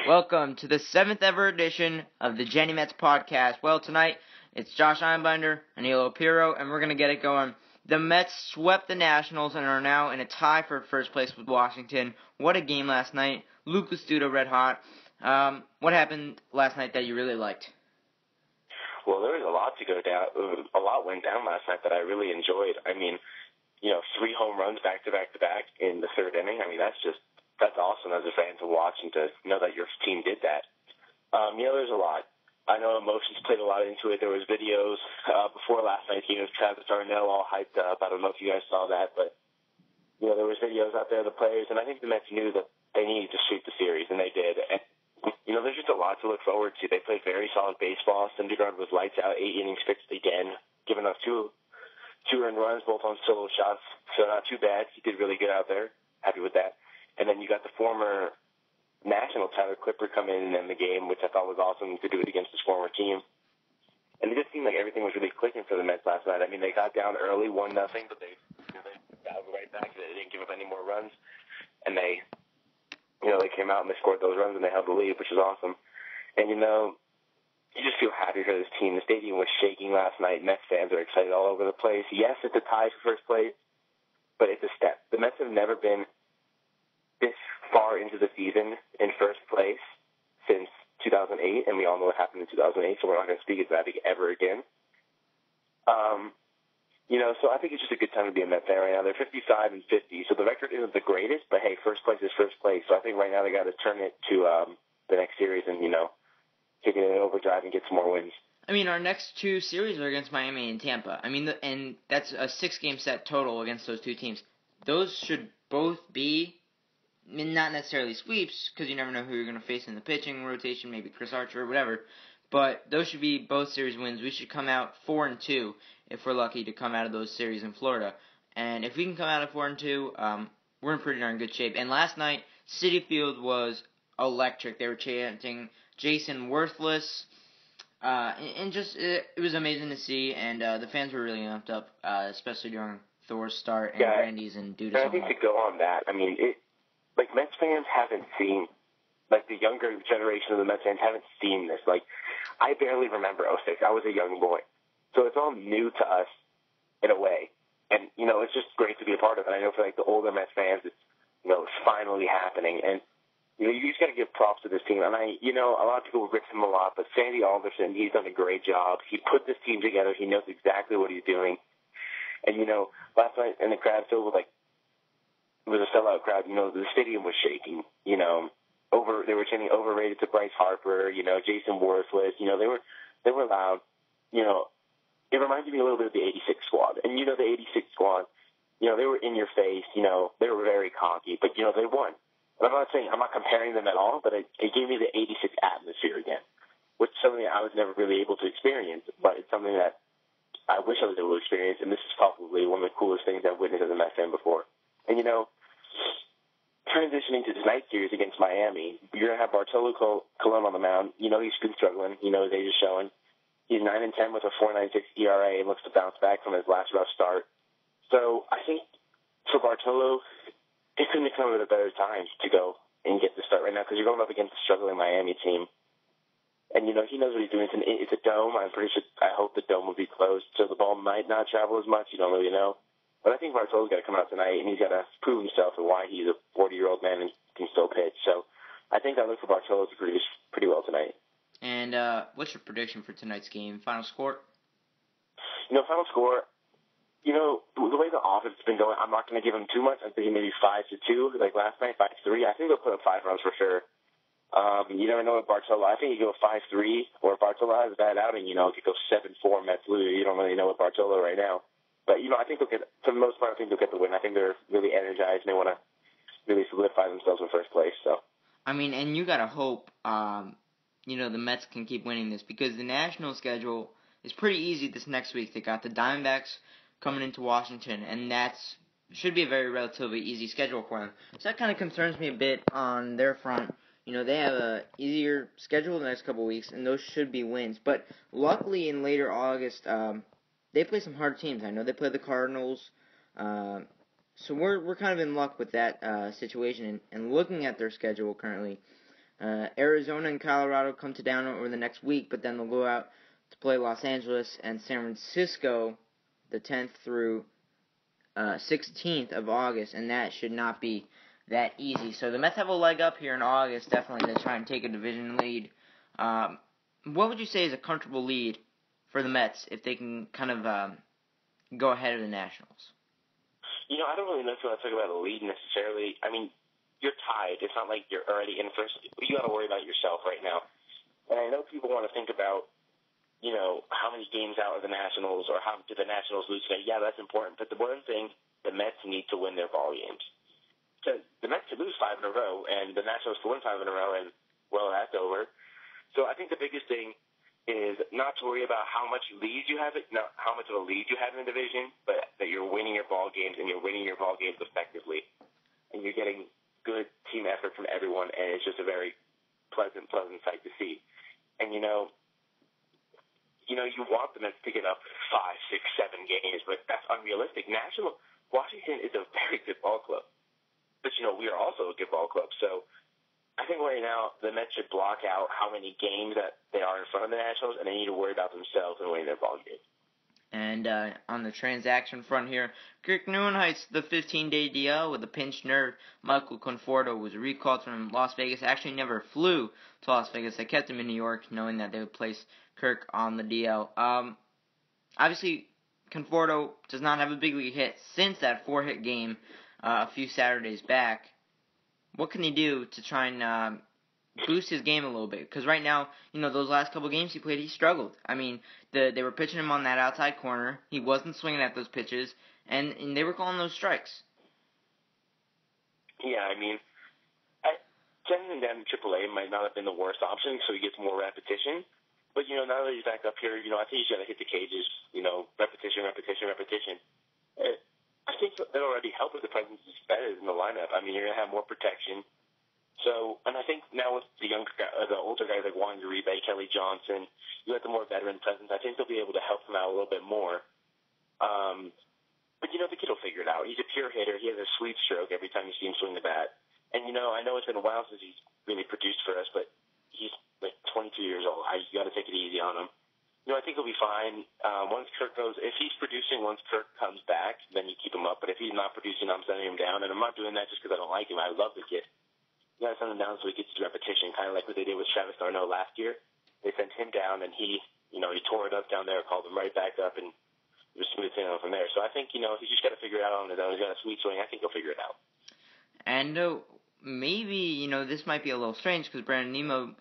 Welcome to the 7th ever edition of the Geny Mets podcast. Well, tonight it's Josh Einbinder, Anilo Piro, and we're going to get it going. The Mets swept the Nationals and are now in a tie for first place with Washington. What a game last night. Lucas Duda red hot. What happened last night that you really liked? Well, there was a lot to go down. A lot went down last night that I really enjoyed. I mean, 3 home runs back to back to back in the third inning. I mean, that's awesome as a fan to watch and to know that your team did that. There's a lot. I know emotions played a lot into it. There was videos before last night's game of Travis Darnell all hyped up. I don't know if you guys saw that, but there was videos out there of the players, and I think the Mets knew that they needed to sweep the series, and they did. And there's just a lot to look forward to. They played very solid baseball. Syndergaard was lights out, 8 innings pitched again, giving up two earned runs, both on solo shots. So not too bad. He did really good out there. Happy with that. And then you got the former National Tyler Clippard come in and end the game, which I thought was awesome to do it against his former team. And it just seemed like everything was really clicking for the Mets last night. I mean, they got down early, 1-0, but they got right back. They didn't give up any more runs. And they came out and they scored those runs and they held the lead, which was awesome. And, you just feel happy for this team. The stadium was shaking last night. Mets fans are excited all over the place. Yes, it's a tie for first place, but it's a step. The Mets have never been this far into the season in first place since 2008, and we all know what happened in 2008, so we're not going to speak about it ever again. So I think it's just a good time to be a Met fan right now. They're 55-50, so the record isn't the greatest, but hey, first place is first place. So I think right now they got to turn it to the next series and, take it in overdrive and get some more wins. I mean, our next 2 series are against Miami and Tampa. I mean, and that's a 6-game set total against those 2 teams. Those should both be, not necessarily sweeps, because you never know who you're going to face in the pitching rotation, maybe Chris Archer or whatever, but those should be both series wins. We should come out 4-2 if we're lucky to come out of those series in Florida. And if we can come out of 4-2, we're in pretty darn good shape. And last night, Citi Field was electric. They were chanting, Jason Worthless, and just, it was amazing to see, and the fans were really amped up, especially during Thor's start and Brandy's and Duda's. I think to go on that, I mean, Mets fans haven't seen, the younger generation of the Mets fans haven't seen this. I barely remember '06. I was a young boy. So it's all new to us in a way. And, it's just great to be a part of it. I know for, the older Mets fans, it's finally happening. And, you just got to give props to this team. And a lot of people rip him a lot, but Sandy Alderson, he's done a great job. He put this team together. He knows exactly what he's doing. And, last night in the crowd filled with, it was a sellout crowd. The stadium was shaking. They were chanting overrated to Bryce Harper. Jason Worthless. They were loud. It reminded me a little bit of the '86 squad. And the '86 squad, they were in your face. They were very cocky, but they won. And I'm not comparing them at all, but it gave me the '86 atmosphere again, which is something I was never really able to experience. But it's something that I wish I was able to experience, and this is probably one of the coolest things I've witnessed as a Mets fan before. And transitioning to tonight's series against Miami, you're going to have Bartolo Colon on the mound. He's been struggling. His age is showing. He's 9-10 with a 4.96 ERA and looks to bounce back from his last rough start. So I think for Bartolo, it couldn't have come at a better time to go and get the start right now because you're going up against a struggling Miami team. And, he knows what he's doing. It's a dome. I'm pretty sure, I hope the dome will be closed, so the ball might not travel as much. You don't really know. But I think Bartolo's got to come out tonight, and he's got to prove himself and why he's a 40-year-old man and can still pitch. So I think I look for Bartolo to produce pretty well tonight. And what's your prediction for tonight's game? Final score? Final score, the way the offense has been going, I'm not going to give them too much. I'm thinking maybe 5-2, like last night, 5-3. I think they'll put up 5 runs for sure. You never know with Bartolo. I think you go 5-3, or if Bartolo has a bad outing, it could go 7-4 Mets lose. You don't really know with Bartolo right now. But, I think they'll get, for the most part, I think they'll get the win. I think they're really energized and they want to really solidify themselves in first place. So, I mean, and you got to hope, the Mets can keep winning this because the National schedule is pretty easy this next week. They got the Diamondbacks coming into Washington, and should be a very relatively easy schedule for them. So that kind of concerns me a bit on their front. They have a easier schedule the next couple of weeks, and those should be wins. But luckily in later August, they play some hard teams. I know they play the Cardinals, so we're kind of in luck with that situation. And looking at their schedule currently, Arizona and Colorado come to town over the next week, but then they'll go out to play Los Angeles and San Francisco the 10th through 16th of August, and that should not be that easy. So the Mets have a leg up here in August, definitely, to try and take a division lead. What would you say is a comfortable lead for the Mets if they can kind of go ahead of the Nationals? I don't really know if you want to talk about a lead necessarily. I mean, you're tied. It's not like you're already in first. You got to worry about yourself right now. And I know people want to think about, how many games out are the Nationals or how did the Nationals lose today? Yeah, that's important. But the one thing, the Mets need to win their ball games. Because the Mets could lose 5 in a row and the Nationals could win 5 in a row and, well, that's over. So I think the biggest thing is not to worry about how much lead you have, not how much of a lead you have in the division, but that you're winning your ball games and you're winning your ball games effectively. And you're getting good team effort from everyone, and it's just a very pleasant sight to see. And, you want the Mets to get up 5, 6, 7 games, but that's unrealistic. Washington is a very good ball club. But, we are also a good ball club. So I think right now the Mets should block out how many games that they are in front of the Nationals, and they need to worry about themselves and winning their ball games. And on the transaction front here, Kirk Neuenheit's the 15-day DL with a pinched nerve. Michael Conforto was recalled from Las Vegas. Actually never flew to Las Vegas. They kept him in New York, knowing that they would place Kirk on the DL. Obviously, Conforto does not have a big league hit since that 4-hit game a few Saturdays back. What can he do to try and boost his game a little bit? Because right now, those last couple games he played, he struggled. I mean, they were pitching him on that outside corner. He wasn't swinging at those pitches, and they were calling those strikes. Yeah, I mean, sending him down to AAA might not have been the worst option, so he gets more repetition. But, now that he's back up here, I think he's got to hit the cages, repetition. I think that already helped with the presence of Spez in the lineup. I mean, you're going to have more protection. So, and I think now with the older guys like Juan Uribe, Kelly Johnson, you have the more veteran presence. I think they'll be able to help him out a little bit more. But, the kid will figure it out. He's a pure hitter. He has a sweet stroke every time you see him swing the bat. And, I know it's been a while since he's really produced for us, but he's like 22 years old. You got to take it easy on him. I think he'll be fine. Once Kirk if he's producing, once Kirk comes back, then you keep him up. But if he's not producing, I'm sending him down. And I'm not doing that just because I don't like him. I love the kid. You got to send him down so he gets his repetition, kind of like what they did with Travis d'Arnaud last year. They sent him down, and he tore it up down there, called him right back up, and it was smooth sailing from there. So I think, he's just got to figure it out on his own. He's got a sweet swing. I think he'll figure it out. And maybe, this might be a little strange because Brandon Nimmo,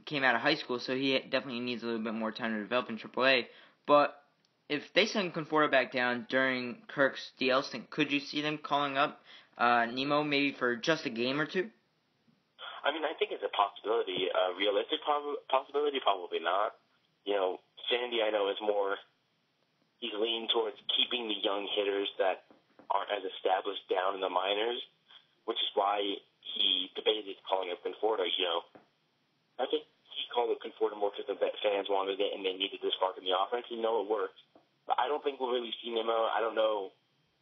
came out of high school, so he definitely needs a little bit more time to develop in AAA. But if they send Conforto back down during Kirk's DL stint, could you see them calling up Nimmo maybe for just a game or two? I mean, I think it's a possibility. A realistic possibility, probably not. Sandy, I know, is more, he's leaning towards keeping the young hitters that aren't as established down in the minors, which is why he debated calling up Conforto. I think he called up Conforto more because the fans wanted it and they needed the spark in the offense. It worked. But I don't think we'll really see Nimmo. I don't know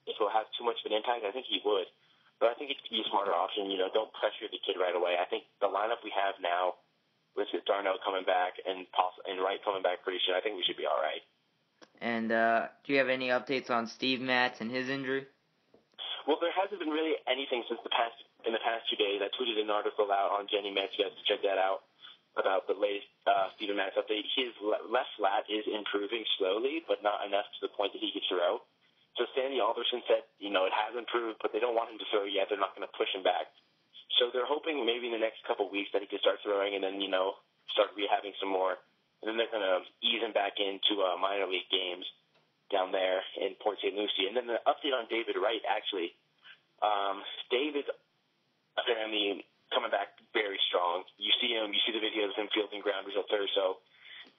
if he'll have too much of an impact. I think he would. But I think it could be a smarter option. Don't pressure the kid right away. I think the lineup we have now, with d'Arnaud coming back and Wright coming back pretty soon, I think we should be all right. And do you have any updates on Steve Matz and his injury? Well, there hasn't been really anything in the past 2 days. I tweeted an article out on Geny. You guys can check that out about the latest Steven Matz update. His left flat is improving slowly, but not enough to the point that he could throw. So Sandy Alderson said, it has improved, but they don't want him to throw yet. They're not going to push him back. So they're hoping maybe in the next couple of weeks that he can start throwing and then, start rehabbing some more. And then they're going to ease him back into minor league games down there in Port St. Lucie. And then the update on David Wright, actually. David, apparently, coming back very strong. You see the videos of him fielding grounders up there, so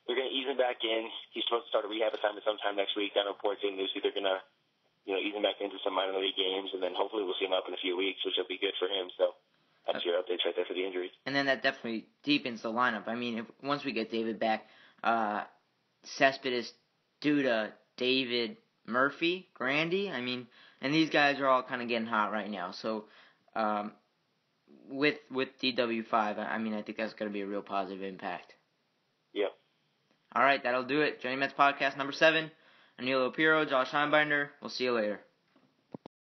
they're going to ease him back in. He's supposed to start a rehab assignment sometime next week down in Port St. Lucie. They're going to, ease him back into some minor league games, and then hopefully we'll see him up in a few weeks, which will be good for him. So that's your updates right there for the injuries. And then that definitely deepens the lineup. I mean, once we get David back, Cespedes, Duda, David, Murphy, Grandy, and these guys are all kind of getting hot right now. So with DW5, I mean, I think that's going to be a real positive impact. Yep. All right, that'll do it. Geny Mets Podcast number 7. Anilo Piro, Josh Einbinder. We'll see you later.